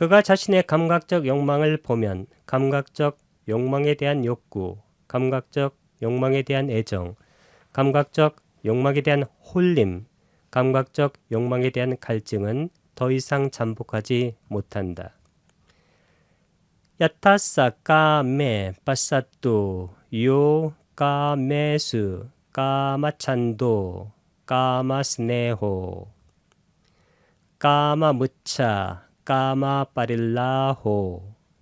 그가 자신의 감각적 욕망을 보면 감각적 욕망에 대한 욕구, 감각적 욕망에 대한 애정, 감각적 욕망에 대한 홀림, 감각적 욕망에 대한 갈증은 더 이상 잠복하지 못한다. 야타사 까메 빠사또 요 까메수 까마찬도 까마스네호 까마무차 까마파릴라호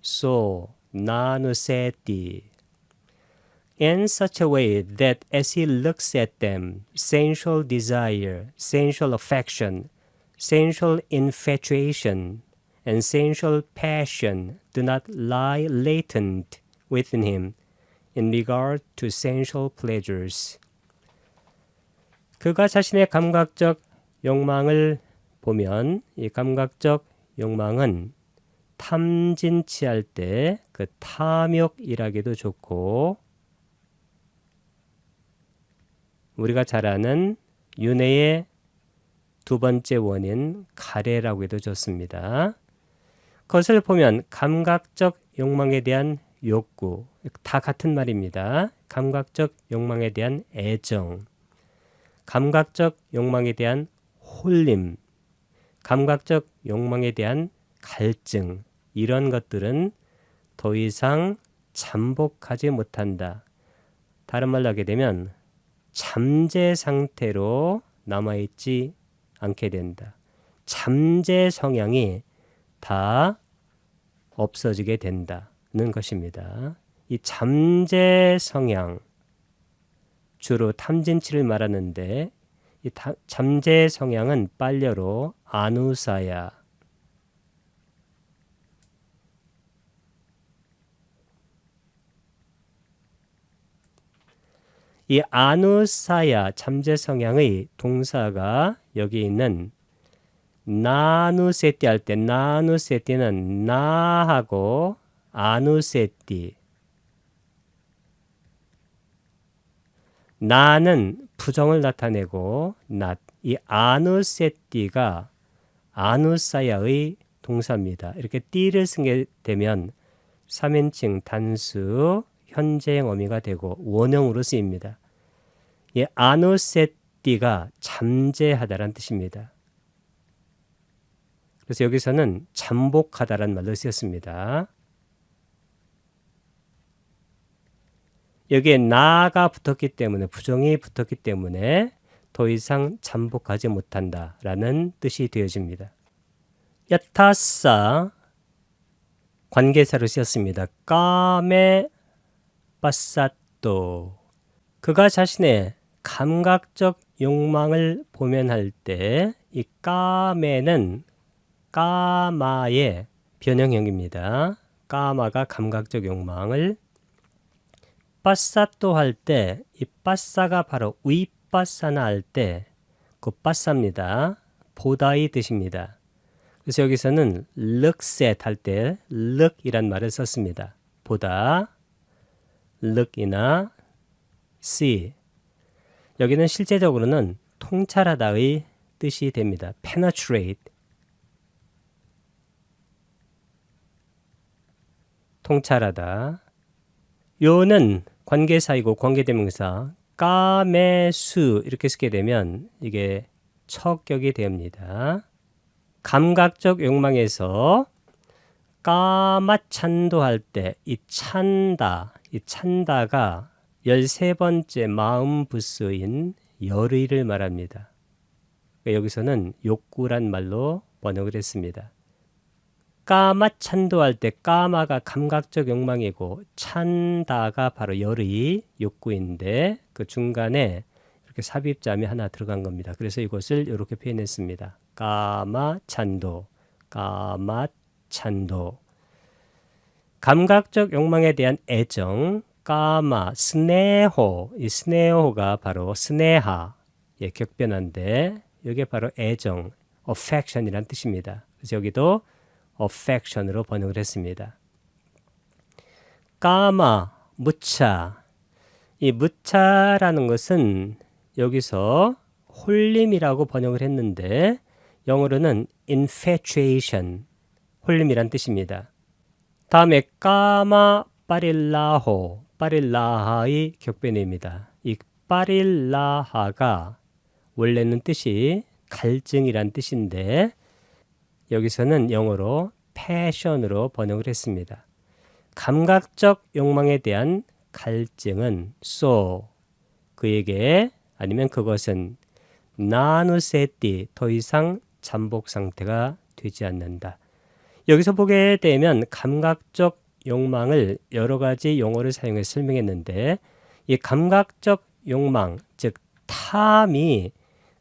소 나누세티 in such a way that as he looks at them, sensual desire, sensual affection, sensual infatuation, and sensual passion do not lie latent within him in regard to sensual pleasures. 그가 자신의 감각적 욕망을 보면 이 감각적 욕망은 탐진치할 때 그 탐욕이라기도 좋고 우리가 잘 아는 윤회의 두 번째 원인 가래라고 해도 좋습니다. 그것을 보면 감각적 욕망에 대한 욕구, 다 같은 말입니다. 감각적 욕망에 대한 애정, 감각적 욕망에 대한 홀림, 감각적 욕망에 대한 갈증, 이런 것들은 더 이상 잠복하지 못한다. 다른 말로 하게 되면 잠재 상태로 남아있지 않게 된다. 잠재 성향이 다 없어지게 된다는 것입니다. 이 잠재 성향, 주로 탐진치를 말하는데 이 잠재 성향은 빨려로 아누사야, 이 아누사야 잠재 성향의 동사가 여기 있는 나누세띠 할 때 나누세띠는 나하고 아누세띠, 나는 부정을 나타내고 이 아누세띠가 아누사야의 동사입니다. 이렇게 띠를 쓰게 되면 3인칭 단수 현재형 어미가 되고 원형으로 쓰입니다. 이 아누세띠가 잠재하다란 뜻입니다. 그래서 여기서는 잠복하다란 말로 쓰였습니다. 여기에 나가 붙었기 때문에 부정이 붙었기 때문에 더 이상 잠복하지 못한다라는 뜻이 되어집니다. 야타사 관계사로 쓰였습니다. 까메 빠사또 그가 자신의 감각적 욕망을 보면할 때 이 까메는 까마의 변형형입니다. 까마가 감각적 욕망을 빠사또 할 때 이 빠사가 바로 위빠사나 할 때 그 빠사입니다. 보다의 뜻입니다. 그래서 여기서는 look at 할 때 look이란 말을 썼습니다. 보다, look이나 see. 여기는 실제적으로는 통찰하다의 뜻이 됩니다. penetrate. 통찰하다. 요는 관계사이고 관계대명사 까매수 이렇게 쓰게 되면 이게 척격이 됩니다. 감각적 욕망에서 까마찬도 할 때 이 찬다가 13번째 마음 부스인 열의를 말합니다. 여기서는 욕구란 말로 번역을 했습니다. 까마찬도 할 때 까마가 감각적 욕망이고 찬다가 바로 열의 욕구인데 그 중간에 이렇게 삽입자음이 하나 들어간 겁니다. 그래서 이것을 이렇게 표현했습니다. 까마찬도, 까마찬도. 감각적 욕망에 대한 애정, 까마, 스네호. 이 스네호가 바로 스네하, 격변한데 이게 바로 애정, affection이란 뜻입니다. 그래서 여기도 affection으로 번역을 했습니다. 까마, 무차. 이 무차라는 것은 여기서 홀림이라고 번역을 했는데 영어로는 infatuation, 홀림이란 뜻입니다. 다음에 까마 빠릴라호, 빠릴라하의 격변입니다. 이 빠릴라하가 원래는 뜻이 갈증이란 뜻인데 여기서는 영어로 패션으로 번역을 했습니다. 감각적 욕망에 대한 갈증은 so 그에게 아니면 그것은 나누세띠 더 이상 잠복 상태가 되지 않는다. 여기서 보게 되면 감각적 욕망을 여러 가지 용어를 사용해서 설명했는데 이 감각적 욕망, 즉 탐이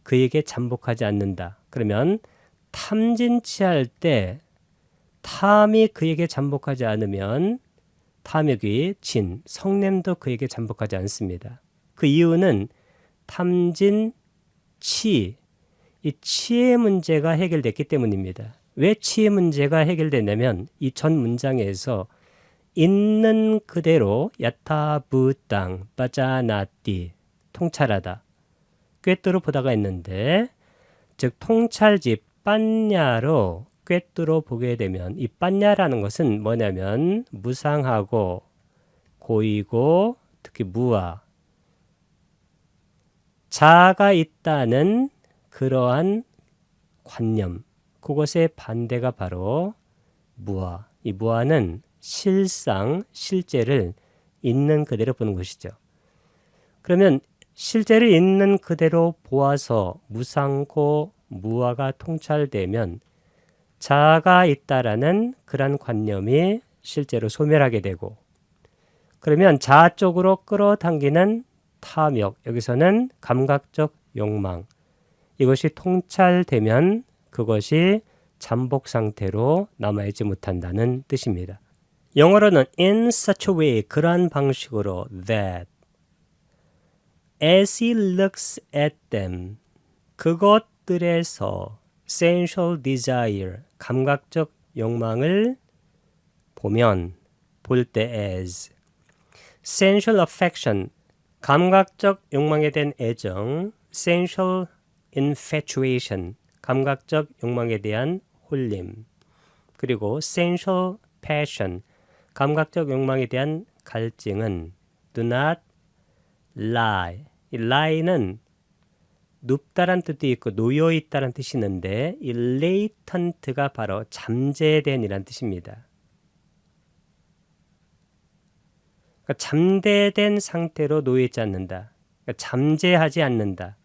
그에게 잠복하지 않는다. 그러면 탐진치할 때 탐이 그에게 잠복하지 않으면 탐욕이 진, 성냄도 그에게 잠복하지 않습니다. 그 이유는 탐진, 치, 이 치의 문제가 해결됐기 때문입니다. 왜 치의 문제가 해결됐냐면 이 전 문장에서 있는 그대로 야타부땅 빠자나띠 통찰하다 꿰뚫어 보다가 있는데 즉 통찰지 빤냐로 꿰뚫어 보게 되면 이 빤냐라는 것은 뭐냐면 무상하고 고이고 특히 무아 자아가 있다는 그러한 관념 그것의 반대가 바로 무아 이 무아는 실상 실제를 있는 그대로 보는 것이죠. 그러면 실제를 있는 그대로 보아서 무상고 무아가 통찰되면 자아가 있다라는 그런 관념이 실제로 소멸하게 되고 그러면 자아 쪽으로 끌어당기는 탐욕 여기서는 감각적 욕망 이것이 통찰되면 그것이 잠복 상태로 남아있지 못한다는 뜻입니다. 영어로는 in such a way 그러한 방식으로 that as he looks at them 그것들에서 sensual desire 감각적 욕망을 보면 볼 때 as sensual affection 감각적 욕망에 대한 애정 sensual infatuation 감각적 욕망에 대한 홀림 그리고 sensual passion 감각적 욕망에 대한 갈증은 do not lie 이 lie는 눕다란 뜻도 있고 놓여있다란 뜻이 있는데 이 latent가 바로 잠재된 이란 뜻입니다. 그러니까 잠재된 상태로 놓여있지 않는다. 그러니까 잠재하지 않는다.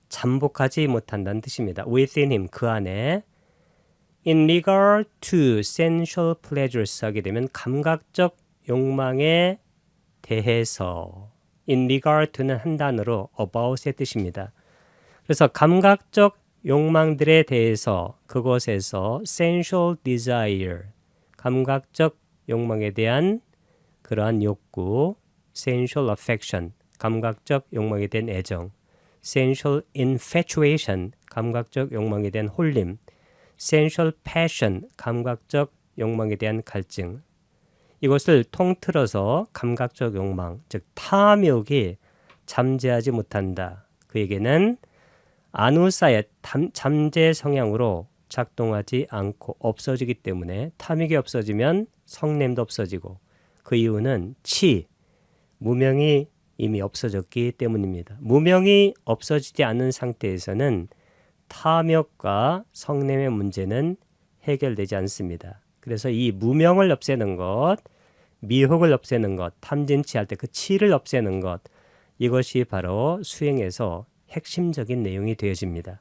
잠복하지 못한다는 뜻입니다. within him 그 안에 in regard to sensual pleasures 하게 되면 감각적 욕망에 대해서 in regard to는 한 단어로 about의 뜻입니다. 그래서 감각적 욕망들에 대해서 그것에서 sensual desire 감각적 욕망에 대한 그러한 욕구 sensual affection 감각적 욕망에 대한 애정 sensual infatuation 감각적 욕망에 대한 홀림 sensual passion 감각적 욕망에 대한 갈증 이것을 통틀어서 감각적 욕망 즉 탐욕이 잠재하지 못한다. 그에게는 아누사의 잠재 성향으로 작동하지 않고 없어지기 때문에 탐욕이 없어지면 성냄도 없어지고 그 이유는 치 무명이 이미 없어졌기 때문입니다. 무명이 없어지지 않은 상태에서는 탐욕과 성냄의 문제는 해결되지 않습니다. 그래서 이 무명을 없애는 것, 미혹을 없애는 것, 탐진치할 때 그 치를 없애는 것 이것이 바로 수행에서 핵심적인 내용이 되어집니다.